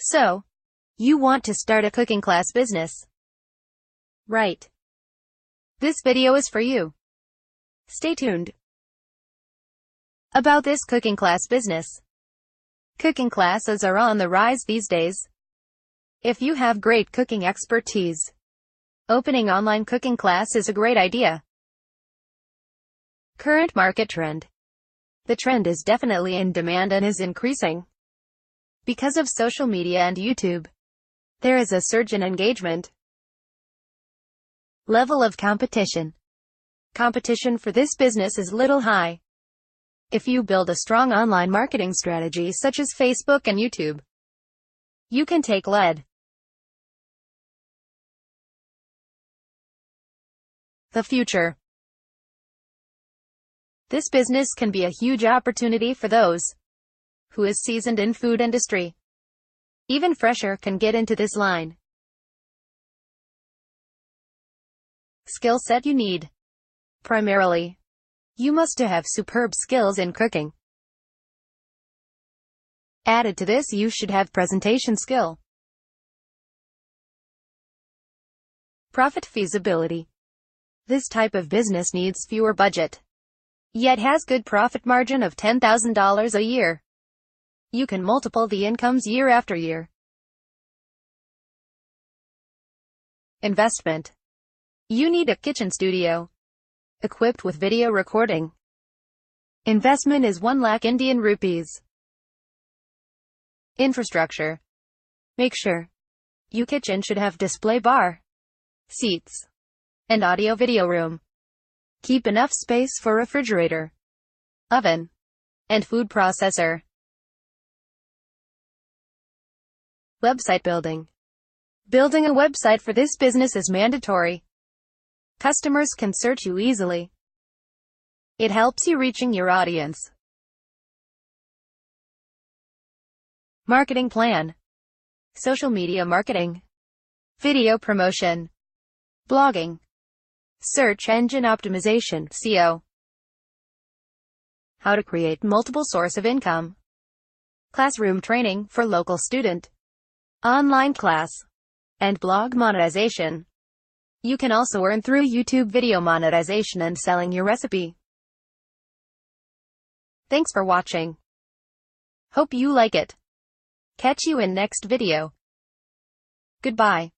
So, you want to start a cooking class business, right? This video is for you. Stay tuned. About this cooking class business. Cooking classes are on the rise these days. If you have great cooking expertise, opening online cooking class is a great idea. Current market trend. The trend is definitely in demand and is increasing. Because of social media and YouTube, there is a surge in engagement. Level of competition. Competition for this business is little high. If you build a strong online marketing strategy such as Facebook and YouTube, you can take lead. The future. This business can be a huge opportunity for those who is seasoned in food industry. Even fresher can get into this line. Skill set you need. Primarily, you must have superb skills in cooking. Added to this, you should have presentation skill. Profit feasibility. This type of business needs fewer budget, yet has good profit margin of $10,000 a year. You can multiple the incomes year after year. Investment. You need a kitchen studio, equipped with video recording. Investment is 1 lakh Indian rupees. Infrastructure. Make sure your kitchen should have display bar, seats, and audio-video room. Keep enough space for refrigerator, oven, and food processor. Website building. Building a website for this business is mandatory. Customers can search you easily. It helps you reaching your audience. Marketing plan. Social media marketing, video promotion, blogging, search engine optimization, SEO. How to create multiple source of income. Classroom training for local student, online class, and blog monetization. You can also earn through YouTube video monetization and selling your recipe. Thanks for watching. Hope you like it. Catch you in next video. Goodbye.